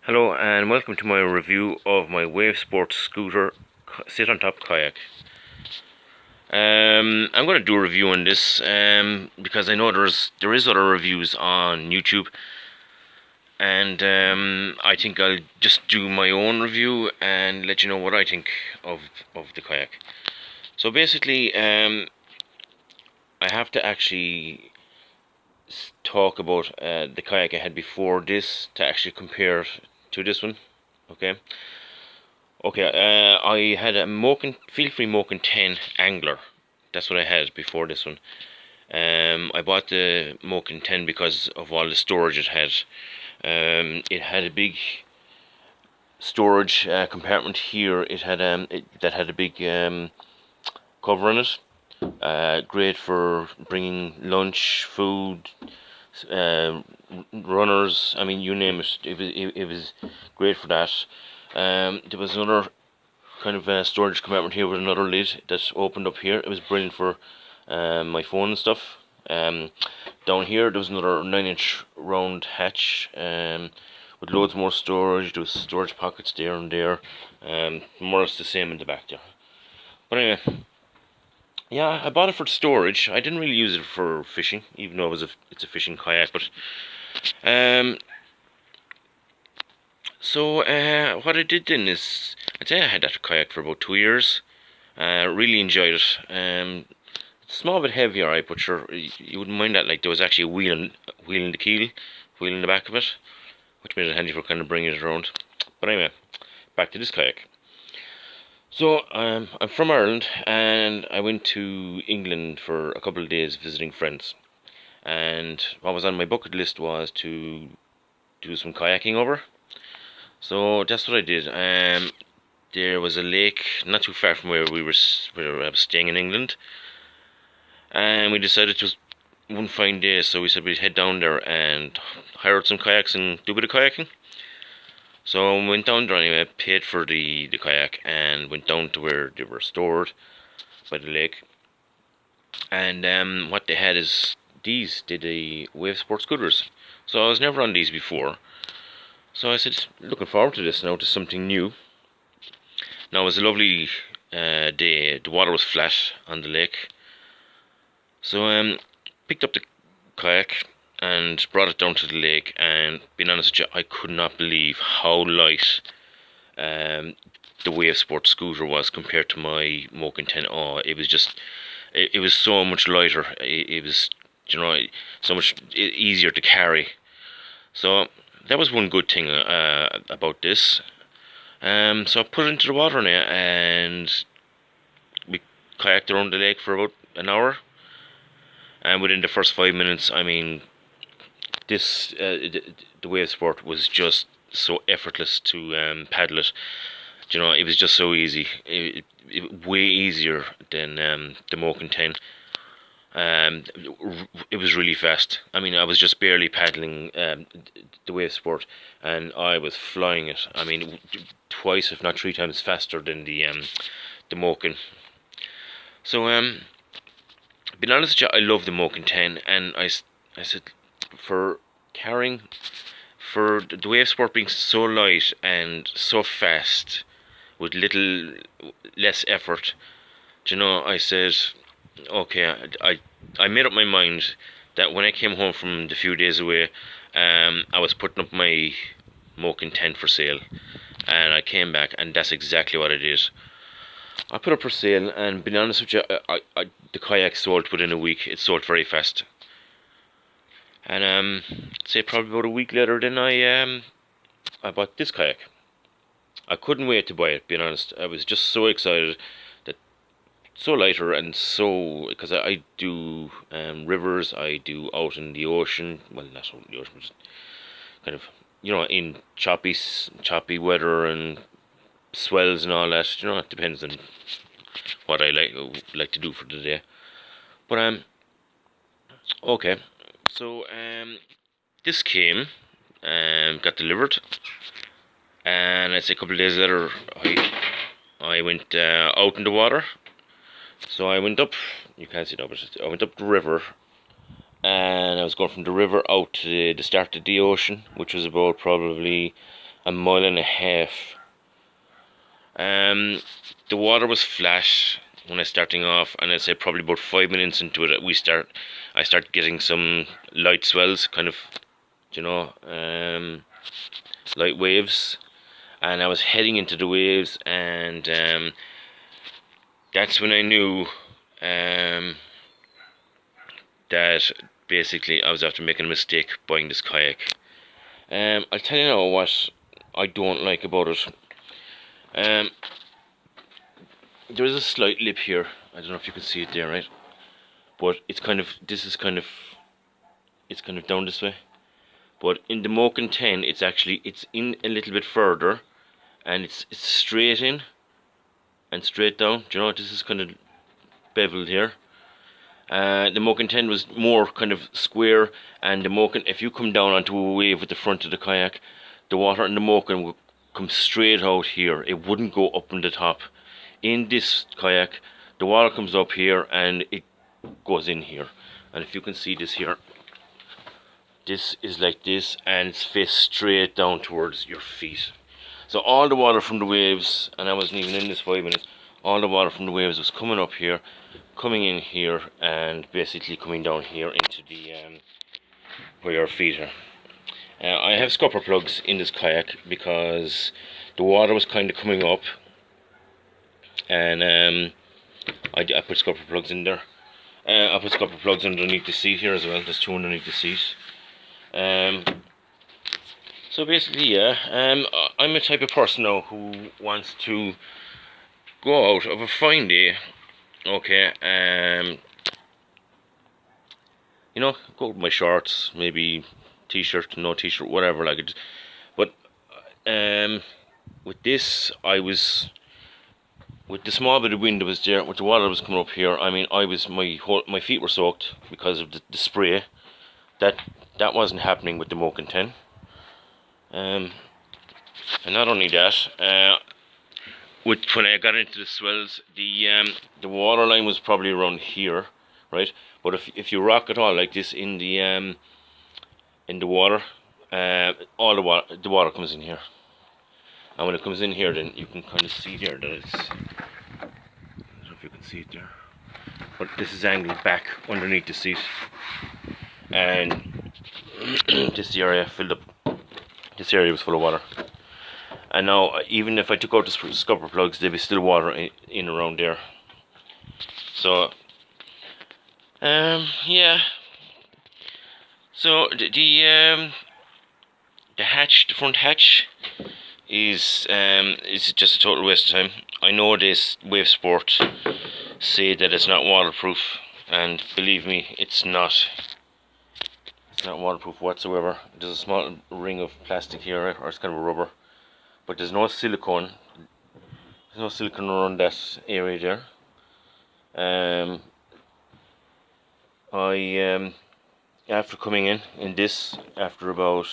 Hello and welcome to my review of my Wavesport scooter sit on top kayak. I'm going to do a review on this because I know there is other reviews on YouTube, and I think I'll just do my own review and let you know what I think of the kayak. So basically, I have to actually talk about the kayak I had before this to actually compare it to this one. Okay. I had a Feel Free Moken 10 Angler. That's what I had before this one. I bought the Moken 10 because of all the storage it had. It had a big storage compartment here. It had that had a big cover on it. Great for bringing lunch, food, runners. I mean, you name it. It was great for that. There was another kind of storage compartment here with another lid that opened up here. It was brilliant for my phone and stuff. Down here there was another 9-inch round hatch with loads more storage. There was storage pockets there and there. More or less the same in the back there. But anyway, yeah, I bought it for storage. I didn't really use it for fishing, even though it's a fishing kayak. But so what I did then is, I'd say I had that kayak for about 2 years. Really enjoyed it. It's a small bit heavy, alright, but sure, you wouldn't mind that. Like, there was actually a wheel in the keel, wheel in the back of it, which made it handy for kind of bringing it around. But anyway, back to this kayak. So I'm from Ireland, and I went to England for a couple of days visiting friends. And what was on my bucket list was to do some kayaking over. So that's what I did. There was a lake not too far from where I was staying in England, and we decided it was one fine day, so we said we'd head down there and hire out some kayaks and do a bit of kayaking. So we went down there anyway, paid for the kayak, and went down to where they were stored by the lake. And what they had is these the Wavesport scooters. So I was never on these before. So I said, looking forward to this now, to something new. Now, it was a lovely day. The water was flat on the lake. So picked up the kayak and brought it down to the lake, and being honest with you, I could not believe how light the Wavesport scooter was compared to my Moken 10. Oh, it was just, it was so much lighter. It was, so much easier to carry. So that was one good thing about this. So I put it into the water now, and we kayaked around the lake for about an hour. And within the first 5 minutes, I mean, this the Wavesport was just so effortless to paddle it. It was just so easy. Way easier than the Moken 10. It was really fast. I mean, I was just barely paddling the Wavesport, and I was flying it. I mean, twice, if not 3 times faster than the Moken. So, being honest with you, I love the Moken 10, and I said, for carrying, for the Wavesport being so light and so fast, with less effort, I said, okay, I made up my mind that when I came home from the few days away, I was putting up my Moken 10 for sale, and I came back, and that's exactly what I did. I put it up for sale, and being honest with you, the kayak sold within a week. It sold very fast, and say probably about a week later, then I bought this kayak. I couldn't wait to buy it. Being honest, I was just so excited. So lighter, and so, because I do rivers, I do out in the ocean, well, not out in the ocean, but just kind of, in choppy weather and swells and all that. It depends on what I like to do for the day. But okay, so this came got delivered, and I'd say a couple of days later, I went out in the water. So I went up, you can't see it now, but I went up the river, and I was going from the river out to the start of the ocean, which was about probably a mile and a half. The water was flat when I starting off, and I'd say probably about 5 minutes into it, I start getting some light swells, kind of, you know, light waves, and I was heading into the waves, and that's when I knew that basically I was after making a mistake buying this kayak. I'll tell you now what I don't like about it. There is a slight lip here. I don't know if you can see it there, right? But it's kind of down this way. But in the Moken 10, it's in a little bit further, and it's straight in and straight down. Do you know, this is kind of beveled here. The Moken 10 was more kind of square, and the Moken, if you come down onto a wave with the front of the kayak, the water in the Moken would come straight out here. It wouldn't go up on the top. In this kayak, the water comes up here and it goes in here. And if you can see this here, this is like this, and it's faced straight down towards your feet. So all the water from the waves, and I wasn't even in this 5 minutes, all the water from the waves was coming up here, coming in here, and basically coming down here into the where your feet are. I have scupper plugs in this kayak because the water was kind of coming up, and I put scupper plugs in there. I put scupper plugs underneath the seat here as well. There's two underneath the seat. So basically, yeah, I'm a type of person now who wants to go out of a fine day, okay, you know, go with my shorts, maybe t-shirt, no t-shirt, whatever, like it. But with this, with the small bit of wind that was there, with the water that was coming up here, I mean, my feet were soaked because of the spray. That wasn't happening with the Moken 10. And not only that, when I got into the swells, the water line was probably around here, right? But if you rock it all like this in the water, all the water comes in here. And when it comes in here, then you can kind of see there that it's, I don't know if you can see it there, but this is angled back underneath the seat, and this area filled up. This area was full of water, and now even if I took out the scupper plugs, there'd be still water in around there. So yeah. So the front hatch is just a total waste of time. I know this Wavesport say that it's not waterproof, and believe me, it's not. It's not waterproof whatsoever. There's a small ring of plastic here, or it's kind of a rubber, but there's no silicone. There's no silicone around that area there. After coming in this, after about,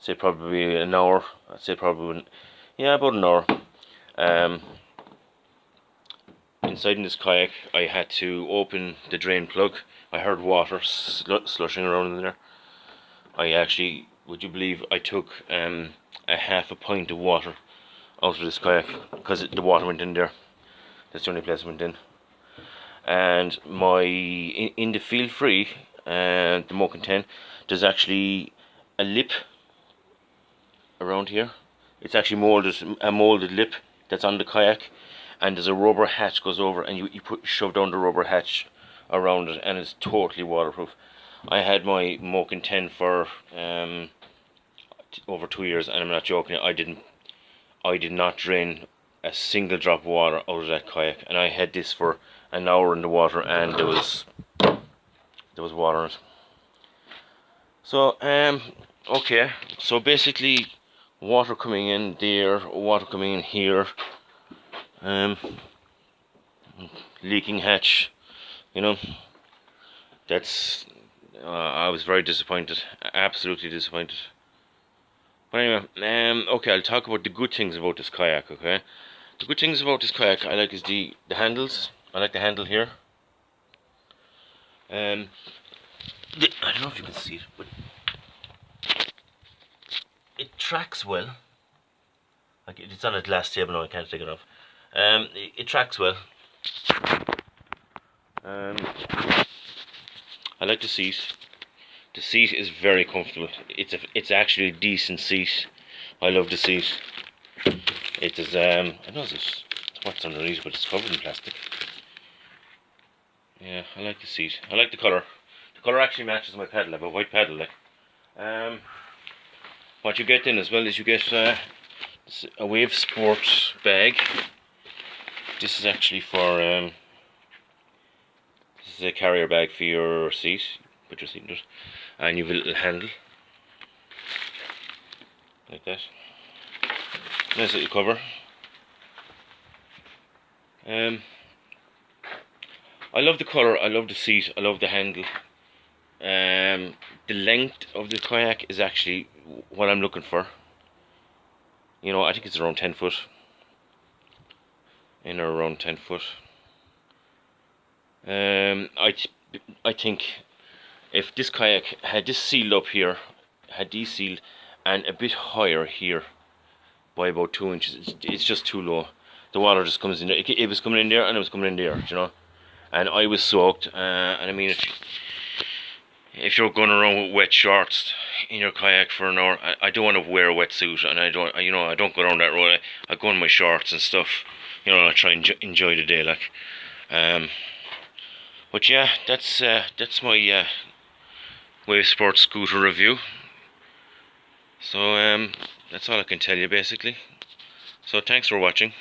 say probably an hour, I'd say probably, yeah, about an hour, inside in this kayak, I had to open the drain plug. I heard water slushing around in there. I actually, would you believe, I took a half a pint of water out of this kayak because the water went in there. That's the only place it went in. And in the feel free, the Moken 10, there's actually a lip around here. It's actually a molded lip that's on the kayak, and there's a rubber hatch goes over, and you shove down the rubber hatch around it, and it's totally waterproof. I had my Moken 10 for over 2 years, and I'm not joking. I did not drain a single drop of water out of that kayak, and I had this for an hour in the water, and there was water in it. So okay, so basically water coming in there, water coming in here, leaking hatch, you know, that's I was very disappointed, absolutely disappointed. But anyway, okay, I'll talk about the good things about this kayak. Okay, the good things about this kayak I like is the handles. I like the handle here. I don't know if you can see it, but tracks well. Like, it's on a glass table now, I can't take it off. It tracks well. I like the seat. The seat is very comfortable. It's actually a decent seat. I love the seat. It is I don't know what's underneath, but it's covered in plastic. Yeah, I like the seat. I like the colour. The colour actually matches my pedal. I have a white pedal, like. What you get in as well is you get a Wavesport bag. This is actually for this is a carrier bag for your seat. Put your seat in it, and you have a little handle like that. Nice little cover. I love the colour. I love the seat. I love the handle. The length of the kayak is actually what I'm looking for. You know, I think it's around 10 foot. In or around 10 foot. I think if this kayak had this sealed up here, had these sealed, and a bit higher here by about 2 inches, it's just too low. The water just comes in there. It was coming in there and it was coming in there, you know. And I was soaked, and I mean, if you're going around with wet shorts in your kayak for an hour, I don't want to wear a wetsuit, and I don't go down that road. I go in my shorts and stuff, you know, and I try and enjoy the day, like. But yeah, that's my Wavesport scooter review. So that's all I can tell you basically. So thanks for watching.